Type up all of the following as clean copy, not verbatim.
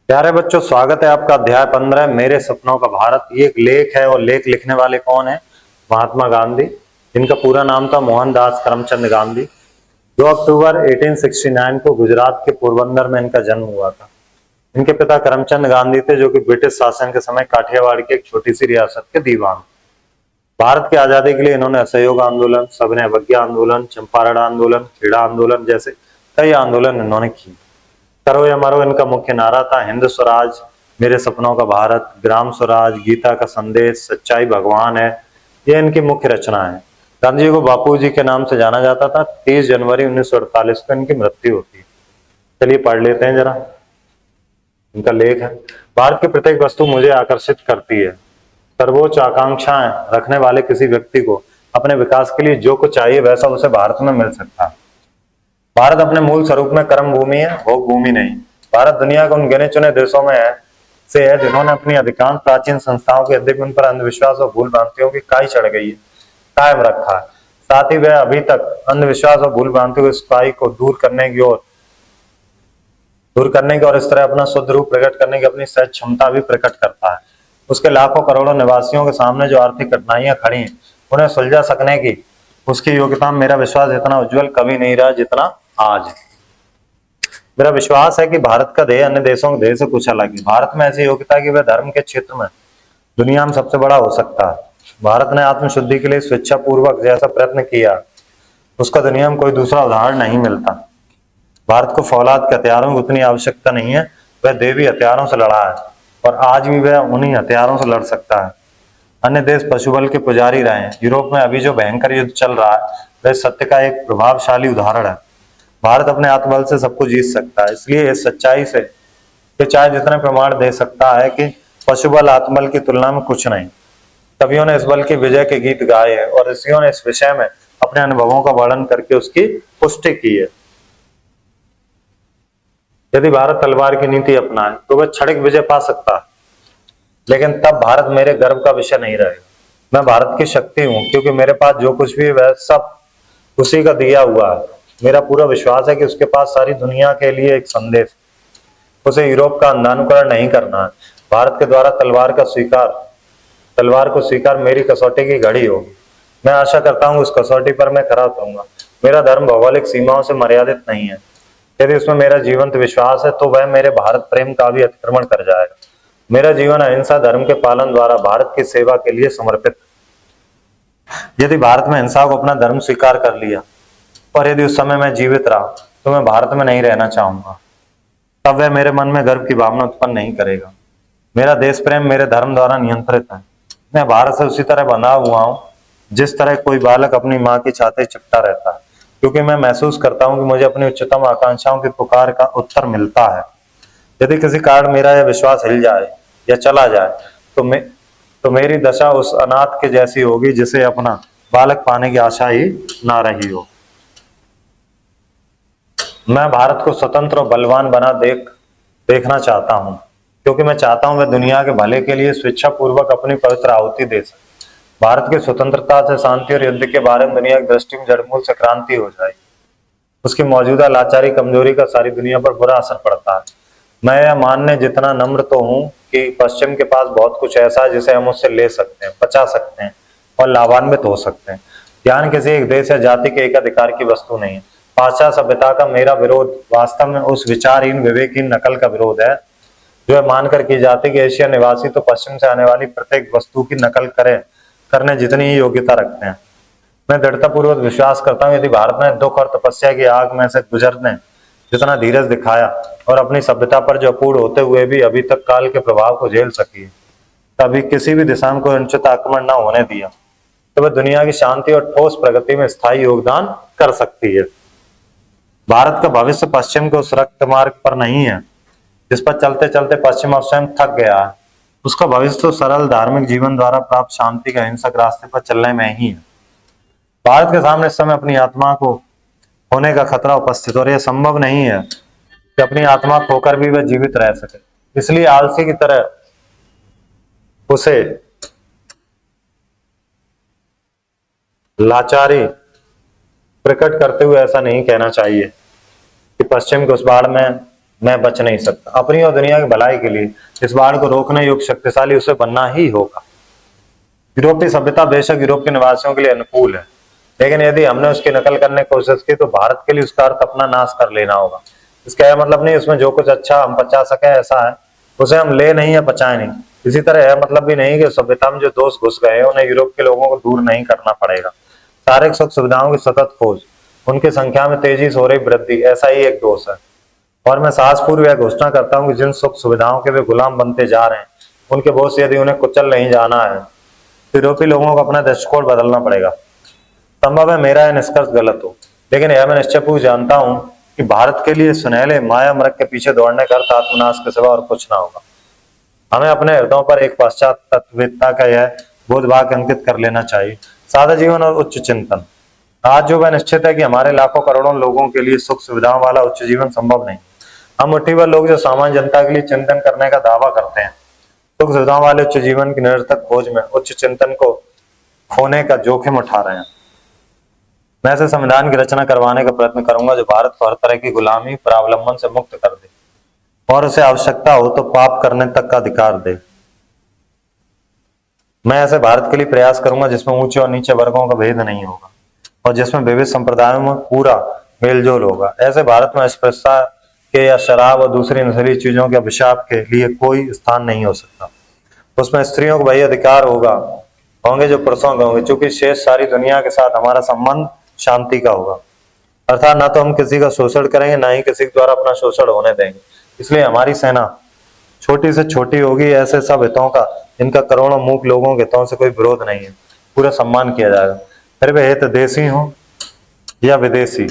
प्यारे बच्चों, स्वागत है आपका अध्याय 15 मेरे सपनों का भारत। ये एक लेख है और लेख लिखने वाले कौन है? महात्मा गांधी। इनका पूरा नाम था मोहनदास करमचंद गांधी। 2 अक्टूबर 1869 को गुजरात के पोरबंदर में इनका जन्म हुआ था। इनके पिता करमचंद गांधी थे, जो कि ब्रिटिश शासन के समय काठियावाड़ की एक छोटी सी रियासत के दीवान। भारत की आजादी के लिए इन्होंने असहयोग आंदोलन, सविनय अवज्ञा आंदोलन, चंपारण आंदोलन, खेड़ा आंदोलन जैसे कई आंदोलन इन्होंने किए। करो या मरो इनका मुख्य नारा था। हिंद स्वराज, मेरे सपनों का भारत, ग्राम स्वराज, गीता का संदेश, सच्चाई भगवान है, ये इनकी मुख्य रचना है। गांधी जी को बापू जी के नाम से जाना जाता था। 30 जनवरी 1948 को इनकी मृत्यु होती है। चलिए पढ़ लेते हैं जरा। इनका लेख है। भारत की प्रत्येक वस्तु मुझे आकर्षित करती है। सर्वोच्च आकांक्षाएं रखने वाले किसी व्यक्ति को अपने विकास के लिए जो कुछ चाहिए वैसा उसे भारत में मिल सकता है। भारत अपने मूल स्वरूप में कर्म भूमि है, भोग भूमि नहीं। भारत दुनिया के उन गिने चुने देशों में है जिन्होंने अपनी अधिकांश प्राचीन संस्थाओं के यद्यपि उन पर अंधविश्वास और भूल भ्रांतियों की काई चढ़ गई है, कायम रखा है। साथ ही वह अभी तक अंधविश्वास और भूल भ्रांतियों की काई को दूर करने की और इस तरह अपना शुद्ध रूप प्रकट करने की अपनी सहज क्षमता भी प्रकट करता है। उसके लाखों करोड़ों निवासियों के सामने जो आर्थिक कठिनाइयां खड़ी हैं, उन्हें सुलझा सकने की उसकी योग्यता में मेरा विश्वास इतना उज्जवल कभी नहीं रहा जितना आज है। मेरा विश्वास है कि भारत का ध्येय अन्य देशों के ध्येय से कुछ अलग है। भारत में ऐसी योग्यता है कि वह धर्म के क्षेत्र में दुनिया में सबसे बड़ा हो सकता है। भारत ने आत्मशुद्धि के लिए स्वेच्छा पूर्वक जैसा प्रयत्न किया, उसका दुनिया में कोई दूसरा उदाहरण नहीं मिलता। भारत को फौलाद के हथियारों की उतनी आवश्यकता नहीं है। वह देवी हथियारों से लड़ा है और आज भी वह उन्हीं हथियारों से लड़ सकता है। अन्य देश पशुबल के पुजारी रहे हैं। यूरोप में अभी जो भयंकर युद्ध चल रहा है वह सत्य का एक प्रभावशाली उदाहरण है। भारत अपने आत्मबल से सबको जीत सकता है। इसलिए इस सच्चाई से कि चाहे जितने प्रमाण दे सकता है कि पशुबल आत्मबल की तुलना में कुछ नहीं। कवियों ने इस बल की विजय के गीत गाए हैं और ऋषियों ने इस विषय में अपने अनुभवों का वर्णन करके उसकी पुष्टि की है। यदि भारत तलवार की नीति अपनाए तो वह क्षणिक विजय पा सकता है, लेकिन तब भारत मेरे गर्व का विषय नहीं रहेगा। मैं भारत की शक्ति हूं, क्योंकि मेरे पास जो कुछ भी है वह सब उसी का दिया हुआ है। मेरा पूरा विश्वास है कि उसके पास सारी दुनिया के लिए एक संदेश। उसे यूरोप का अंधानुकरण नहीं करना है। भारत के द्वारा तलवार को स्वीकार मेरी कसौटी की घड़ी होगी। मैं आशा करता हूँ उस कसौटी पर मैं खरा उतरूंगा। मेरा धर्म भौगोलिक सीमाओं से मर्यादित नहीं है। यदि उसमें मेरा जीवंत विश्वास है तो वह मेरे भारत प्रेम का भी अतिक्रमण कर जाएगा। मेरा जीवन अहिंसा धर्म के पालन द्वारा भारत की सेवा के लिए समर्पित। यदि भारत में हिंसा को अपना धर्म स्वीकार कर लिया और यदि उस समय मैं जीवित रहा तो मैं भारत में नहीं रहना चाहूंगा। तब वह मेरे मन में गर्व की भावना उत्पन्न नहीं करेगा। मेरा देश प्रेम मेरे धर्म द्वारा नियंत्रित है। मैं भारत से उसी तरह बंधा हुआ हूँ जिस तरह कोई बालक अपनी माँ की छाती चिपटा रहता है, क्योंकि मैं महसूस करता हूँ कि मुझे अपनी उच्चतम आकांक्षाओं की पुकार का उत्तर मिलता है। यदि किसी कारण मेरा यह विश्वास हिल जाए या चला जाए तो मेरी दशा उस अनाथ के जैसी होगी जिसे अपना बालक पाने की आशा ही ना रही हो। मैं भारत को स्वतंत्र और बलवान देखना चाहता हूं, क्योंकि मैं चाहता हूं वह दुनिया के भले के लिए स्वेच्छा पूर्वक अपनी पवित्र आहुति दे सके। भारत की स्वतंत्रता से शांति और युद्ध के बारे में दुनिया की दृष्टि में जड़मूल से क्रांति हो जाएगी। उसकी मौजूदा लाचारी कमजोरी का सारी दुनिया पर बुरा असर पड़ता है। मैं यह मानने जितना नम्र तो हूं कि पश्चिम के पास बहुत कुछ ऐसा है जिसे हम उससे ले सकते हैं, बचा सकते हैं और लाभान्वित हो सकते हैं। ज्ञान किसी एक देश या जाति के एकाधिकार की वस्तु नहीं है। पाश्चात्य सभ्यता का मेरा विरोध वास्तव में उस विचारहीन विवेकहीन नकल का विरोध है जो यह मानकर की जाती कि एशिया निवासी तो पश्चिम से आने वाली प्रत्येक वस्तु की नकल करने जितनी ही योग्यता रखते हैं। मैं दृढ़तापूर्वक विश्वास करता हूँ यदि भारत ने दुख और तपस्या की आग में से गुजरने जितना धीरज दिखाया और अपनी सभ्यता पर जो अपूर्ण होते हुए भी अभी तक काल के प्रभाव को झेल सकी है, तभी किसी भी दिशा में कोई अनुचित आक्रमण न होने दिया, तो वह दुनिया की शांति और ठोस प्रगति में स्थायी योगदान कर सकती है। भारत का भविष्य पश्चिम के उस रक्त मार्ग पर नहीं है जिस पर चलते चलते पश्चिम अब स्वयं थक गया है। उसका भविष्य तो सरल धार्मिक जीवन द्वारा प्राप्त शांति के अहिंसक रास्ते पर चलने में ही है। भारत के सामने इस समय अपनी आत्मा को होने का खतरा उपस्थित, और यह संभव नहीं है कि अपनी आत्मा खोकर भी वह जीवित रह सके। इसलिए आलसी की तरह उसे लाचारी प्रकट करते हुए ऐसा नहीं कहना चाहिए कि पश्चिम के उस बाढ़ में मैं बच नहीं सकता। अपनी और दुनिया की भलाई के लिए इस बाढ़ को रोकने योग्य शक्तिशाली उसे बनना ही होगा। यूरोपीय सभ्यता बेशक यूरोप के निवासियों के लिए अनुकूल है, लेकिन यदि हमने उसकी नकल करने की कोशिश की तो भारत के लिए उसका अर्थ अपना नाश कर लेना होगा। इसका यह मतलब नहीं उसमें जो कुछ अच्छा हम पचा सके ऐसा है उसे हम ले नहीं या पचाए नहीं। इसी तरह यह मतलब भी नहीं कि सभ्यता में जो दोष घुस गए हैं उन्हें यूरोप के लोगों को दूर नहीं करना पड़ेगा। शारीरिक सुख सुविधाओं की सतत खोज, उनकी संख्या में तेजी से हो रही वृद्धि, ऐसा ही एक दोष है। और मैं साहसपूर्व यह घोषणा करता हूं कि जिन सुख सुविधाओं के वे गुलाम बनते जा रहे हैं उनके बोझ से यदि उन्हें कुचल नहीं जाना है तो यूरोपीय लोगों को अपना दृष्टिकोण बदलना पड़ेगा। संभव है मेरा यह निष्कर्ष गलत हो, लेकिन यह मैं निश्चयपूर्वक जानता हूं कि भारत के लिए सुनहले माया मृग के पीछे दौड़ने का अर्थ आत्मनाश के सिवा और कुछ ना होगा। हमें अपने हृदयों पर एक पाश्चात्य तत्ववेत्ता का यह बोधवाक्य अंकित कर लेना चाहिए, सादा जीवन और उच्च चिंतन। आज जो वह निश्चित है कि हमारे लाखों करोड़ों लोगों के लिए सुख सुविधाओं वाला उच्च जीवन संभव नहीं। हम मुट्ठी भर लोग जो सामान्य जनता के लिए चिंतन करने का दावा करते हैं, सुख सुविधाओं वाले उच्च जीवन की निरर्थक खोज में उच्च चिंतन को खोने का जोखिम उठा रहे हैं। मैं ऐसे संविधान की रचना करवाने का प्रयत्न करूंगा जो भारत को हर तरह की गुलामी परावलंबन से मुक्त कर दे और उसे आवश्यकता हो तो पाप करने तक का अधिकार दे। मैं ऐसे भारत के लिए प्रयास करूंगा जिसमें ऊंचे और नीचे वर्गों का भेद नहीं होगा और जिसमें विविध संप्रदायों में पूरा मेलजोल होगा। ऐसे भारत में अस्पृश्यता के या शराब और दूसरी नशीली चीजों के अभिशाप के लिए कोई स्थान नहीं हो सकता। उसमें स्त्रियों को वही अधिकार होंगे जो पुरुषों के होंगे, चूंकि शेष सारी दुनिया के साथ हमारा संबंध शांति का होगा। अर्थात ना तो हम किसी का शोषण करेंगे ना ही किसी के द्वारा अपना शोषण होने देंगे। इसलिए हमारी सेना छोटी से छोटी होगी, ऐसे सब हितों का जिनका करोड़ों मूक लोगों के हितों से कोई विरोध नहीं है पूरा सम्मान किया जाएगा। फिर वे हित देशी हो या विदेशी।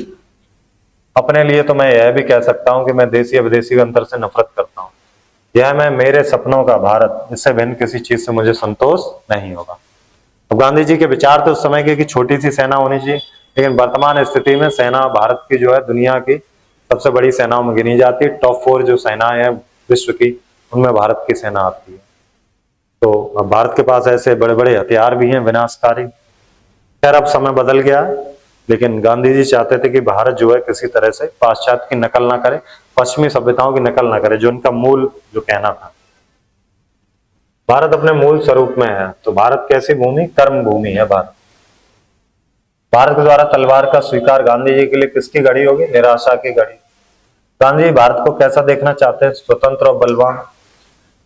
अपने लिए तो मैं यह भी कह सकता हूं कि मैं देशी या विदेशी के अंतर से नफरत करता हूं। यह मैं मेरे सपनों का भारत, इससे भिन्न किसी चीज से मुझे संतोष नहीं होगा। अब गांधी जी के विचार तो उस समय के कि छोटी सी सेना होनी चाहिए, लेकिन वर्तमान स्थिति में सेना भारत की जो है दुनिया की सबसे बड़ी सेनाओं में गिनी जाती है। टॉप 4 जो सेनाएं हैं विश्व की उनमें भारत की सेना आती है। तो अब भारत के पास ऐसे बड़े बड़े हथियार भी हैं विनाशकारी। खैर अब समय बदल गया है, लेकिन गांधी जी चाहते थे कि भारत जो है किसी तरह से पाश्चात्य की नकल ना करे, पश्चिमी सभ्यताओं की नकल ना करे, जो उनका मूल जो कहना था। भारत अपने मूल स्वरूप में है। तो भारत कैसी भूमि? कर्म भूमि है भारत। भारत के द्वारा तलवार का स्वीकार गांधी जी के लिए किसकी घड़ी होगी? निराशा की घड़ी। गांधी जी भारत को कैसा देखना चाहते हैं? स्वतंत्र और बलवान।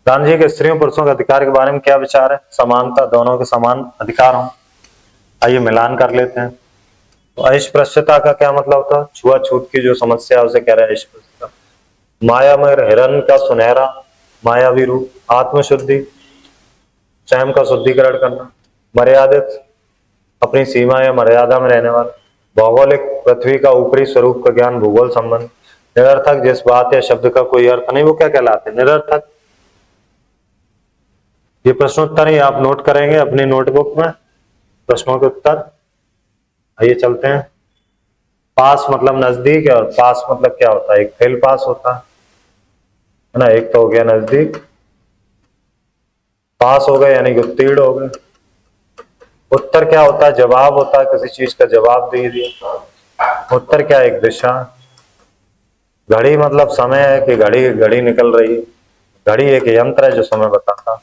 गांधी जी के स्त्रियों पुरुषों के अधिकार के बारे में क्या विचार है? समानता, दोनों के समान अधिकार हों। आइए मिलान कर लेते हैं। तो अस्पृश्यता का क्या मतलब होता है? छुआछूत की जो समस्या है उसे कह रहे हैं अस्पृश्यता। माया में हिरण का सुनहरा मायावी रूप, आत्मशुद्धि, स्वयं का शुद्धिकरण करना, मर्यादित, अपनी सीमा या मर्यादा में रहने वाला, भौगोलिक, पृथ्वी का ऊपरी स्वरूप का ज्ञान, भूगोल संबंध, निरर्थक, जिस बात या शब्द का कोई अर्थ नहीं, वो क्या कहलाते हैं? निरर्थक। ये प्रश्नोत्तर ही आप नोट करेंगे अपनी नोटबुक में, प्रश्नों के उत्तर। आइए चलते हैं। पास मतलब नजदीक है, और पास मतलब क्या होता है? एक फेल पास होता है ना। एक तो हो गया नजदीक, पास हो गए यानी कि उत्तीर्ण हो गए। उत्तर क्या होता है? जवाब होता है, किसी चीज का जवाब दे दिया। उत्तर क्या? एक दिशा। घड़ी मतलब समय है कि घड़ी घड़ी निकल रही है। घड़ी एक यंत्र है जो समय बताता।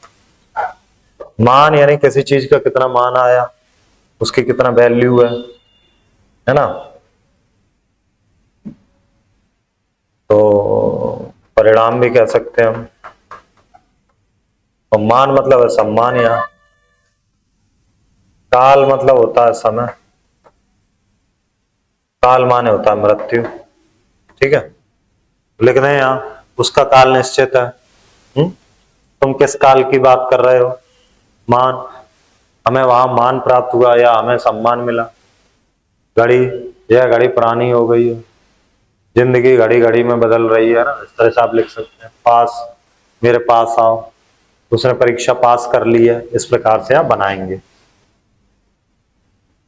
मान यानी किसी चीज का कितना मान आया, उसकी कितना वैल्यू है ना। तो परिणाम भी कह सकते हैं हम। और मान मतलब है सम्मान। यहाँ काल मतलब होता है समय, काल माने होता है मृत्यु। ठीक है, लिख रहे हैं यहाँ उसका काल निश्चित है। तुम किस काल की बात कर रहे हो? मान, हमें वहां मान प्राप्त हुआ या हमें सम्मान मिला। घड़ी, यह घड़ी पुरानी हो गई है। जिंदगी घड़ी घड़ी में बदल रही है ना, इस तरह से आप लिख सकते हैं। पास, मेरे पास आओ, उसने परीक्षा पास कर ली है, इस प्रकार से आप बनाएंगे।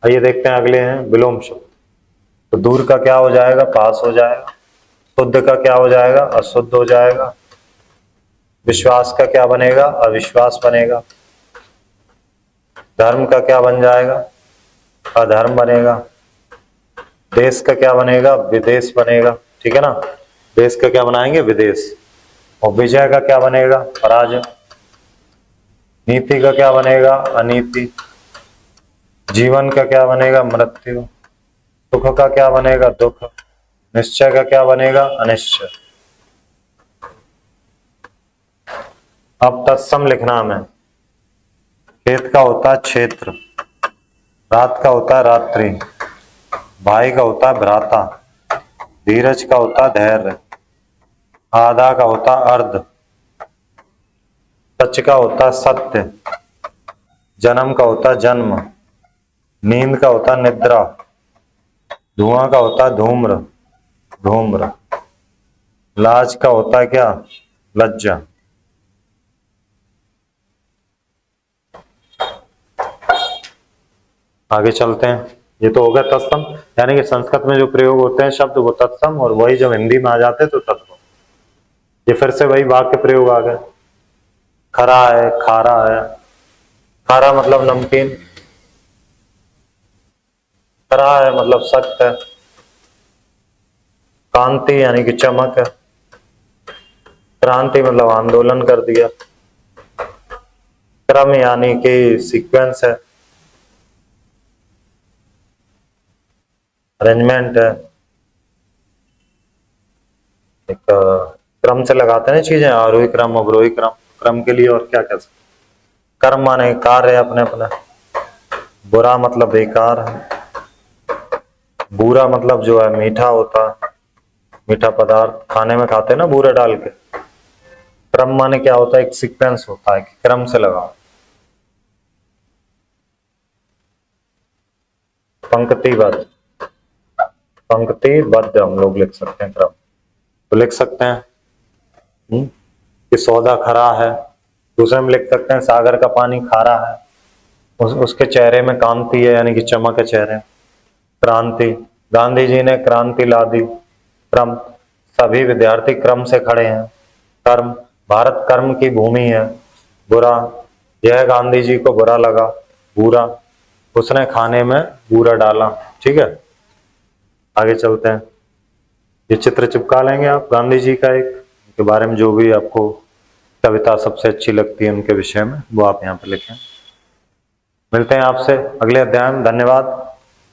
आइए देखते हैं अगले हैं विलोम शब्द। तो दूर का क्या हो जाएगा? पास हो जाएगा। शुद्ध का क्या हो जाएगा? अशुद्ध हो जाएगा। विश्वास का क्या बनेगा? अविश्वास बनेगा। धर्म का क्या बन जाएगा? अधर्म बनेगा। देश का क्या बनेगा? विदेश बनेगा। ठीक है ना। देश का क्या बनाएंगे? विदेश। और विजय का क्या बनेगा? पराजय। नीति का क्या बनेगा? अनीति। जीवन का क्या बनेगा? मृत्यु। सुख का क्या बनेगा? दुख। निश्चय का क्या बनेगा? अनिश्चय। अब तत्सम लिखना हमें। खेत का होता है क्षेत्र, रात का होता है रात्रि, भाई का होता है भ्राता, धीरज का होता है धैर्य, आधा का होता है अर्ध, सच का होता है सत्य, जन्म का होता है जन्म, नींद का होता है निद्रा, धुआं का होता है धूम्र धूम्र, लाज का होता है क्या? लज्जा। आगे चलते हैं। ये तो हो गया तत्सम, यानी कि संस्कृत में जो प्रयोग होते हैं शब्द वो तत्सम, और वही जब हिंदी में आ जाते हैं तो तत्व। ये फिर से वही वाक्य प्रयोग आ गए। खरा है, खारा है। खारा मतलब नमकीन, खरा है मतलब सख्त है, कांति यानी कि चमक है, क्रांति मतलब आंदोलन कर दिया, क्रम यानी कि सीक्वेंस है, अरेंजमेंट है। एक क्रम से लगाते हैं चीजें, आरोही क्रम अवरोही क्रम, क्रम के लिए और क्या कह सकते। कर्म माने कार्य अपने अपने। बुरा मतलब बेकार है, बुरा मतलब जो है मीठा होता है, मीठा पदार्थ खाने में खाते हैं ना बूरा डाल के। क्रम माने क्या होता है? एक सीक्वेंस होता है कि क्रम से लगाओ। पंक्तिबद्ध, पंक्तिबद्ध हम लोग लिख सकते हैं क्रम, तो लिख सकते हैं कि सौदा खरा है। दूसरे में लिख सकते हैं सागर का पानी खारा है, उसके चेहरे में कांति है यानी कि चमक है चेहरे। क्रांति, गांधी जी ने क्रांति ला दी। क्रम, सभी विद्यार्थी क्रम से खड़े हैं। कर्म, भारत कर्म की भूमि है। बुरा, यह गांधी जी को बुरा लगा। बुरा, उसने खाने में बुरा डाला। ठीक है, आगे चलते हैं। ये चित्र चिपका लेंगे आप गांधी जी का, एक के बारे में जो भी आपको कविता सबसे अच्छी लगती है उनके विषय में वो आप यहाँ पे लिखें। मिलते हैं आपसे अगले अध्याय में। धन्यवाद।